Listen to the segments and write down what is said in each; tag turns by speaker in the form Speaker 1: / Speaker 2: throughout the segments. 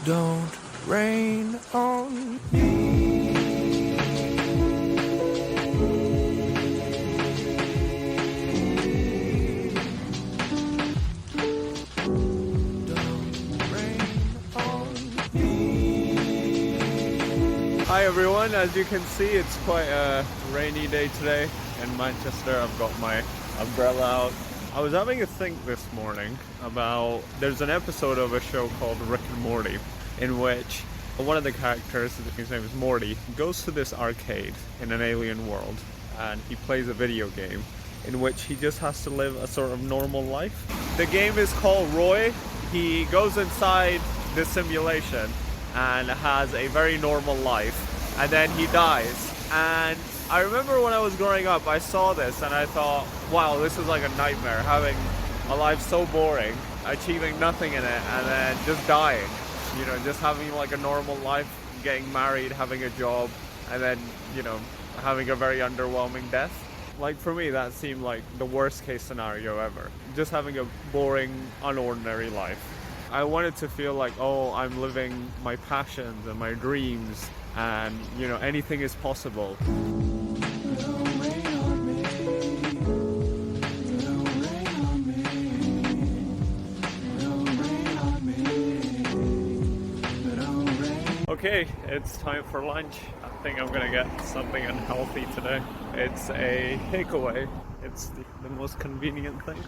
Speaker 1: Don't rain on me. Don't rain on me.
Speaker 2: Hi everyone, as you can see it's quite a rainy day today in Manchester. I've got my umbrella out. I was having a think this morning about, there's an episode of a show called Rick and Morty in which one of the characters, his name is Morty, goes to this arcade in an alien world and he plays a video game in which he just has to live a sort of normal life. The game is called Roy. He goes inside this simulation and has a very normal life, and then he dies. And I remember when I was growing up, I saw this and I thought, wow, this is like a nightmare, having a life so boring, achieving nothing in it, and then just dying. You know, just having like a normal life, getting married, having a job, and then, you know, having a very underwhelming death. Like for me, that seemed like the worst case scenario ever. Just having a boring, unordinary life. I wanted to feel like, oh, I'm living my passions and my dreams, and, you know, anything is possible. Okay, it's time for lunch. I think I'm gonna get something unhealthy today. It's a takeaway. It's the most convenient thing.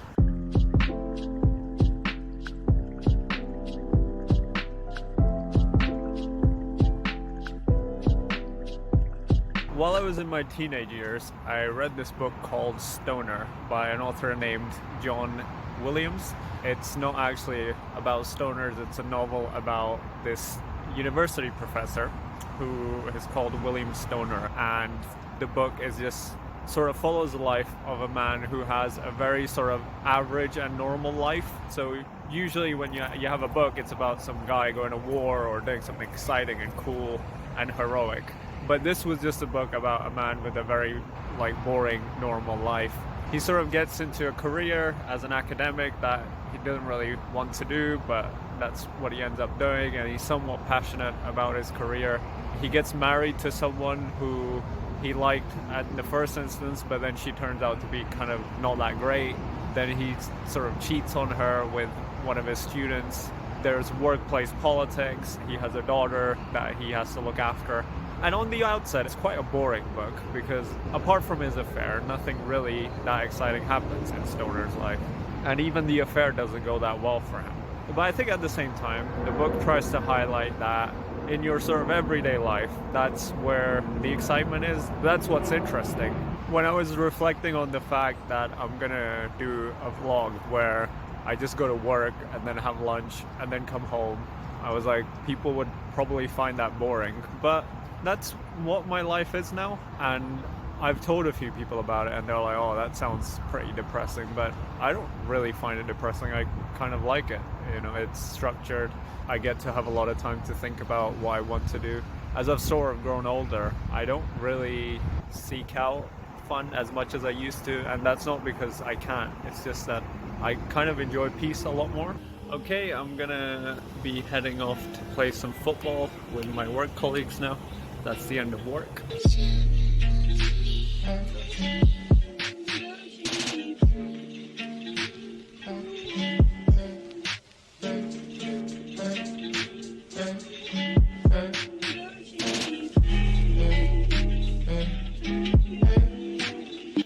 Speaker 2: While I was in my teenage years, I read this book called Stoner by an author named John Williams. It's not actually about stoners, it's a novel about this university professor who is called William Stoner, and the book is just sort of follows the life of a man who has a very sort of average and normal life. So usually when you have a book, it's about some guy going to war or doing something exciting and cool and heroic. But this was just a book about a man with a very like boring normal life. He sort of gets into a career as an academic that he doesn't really want to do, but that's what he ends up doing, and he's somewhat passionate about his career. He gets married to someone who he liked at the first instance, but then she turns out to be kind of not that great. Then he sort of cheats on her with one of his students. There's workplace politics. He has a daughter that he has to look after. And on the outset, it's quite a boring book because apart from his affair, nothing really that exciting happens in Stoner's life. And even the affair doesn't go that well for him. But I think at the same time, the book tries to highlight that in your sort of everyday life, that's where the excitement is. That's what's interesting. When I was reflecting on the fact that I'm gonna do a vlog where I just go to work and then have lunch and then come home, I was like, people would probably find that boring. But that's what my life is now, and I've told a few people about it and they're like, oh, that sounds pretty depressing, but I don't really find it depressing. I kind of like it. You know, it's structured. I get to have a lot of time to think about what I want to do. As I've sort of grown older, I don't really seek out fun as much as I used to, and that's not because I can't. It's just that I kind of enjoy peace a lot more. Okay, I'm gonna be heading off to play some football with my work colleagues now. That's the end of work.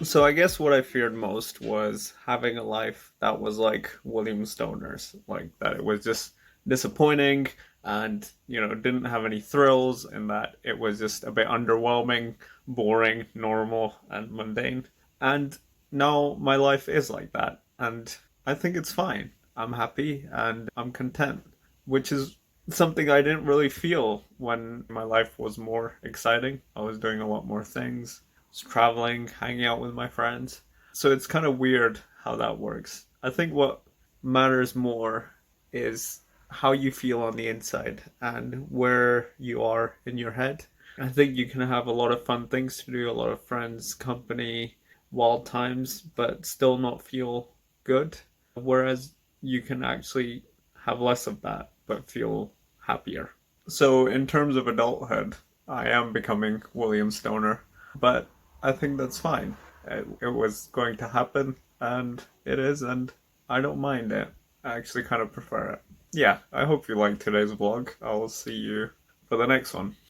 Speaker 2: So I guess what I feared most was having a life that was like William Stoner's, like that it was just disappointing and, you know, didn't have any thrills, and that it was just a bit underwhelming, boring, normal, and mundane. And now my life is like that, and I think it's fine. I'm happy and I'm content, which is something I didn't really feel when my life was more exciting. I was doing a lot more things, was traveling, hanging out with my friends. So it's kind of weird how that works. I think what matters more is how you feel on the inside and where you are in your head. I think you can have a lot of fun things to do, a lot of friends, company, wild times, but still not feel good. Whereas you can actually have less of that, but feel happier. So in terms of adulthood, I am becoming William Stoner, but I think that's fine. It was going to happen, and it is, and I don't mind it. I actually kind of prefer it. Yeah, I hope you liked today's vlog. I'll see you for the next one.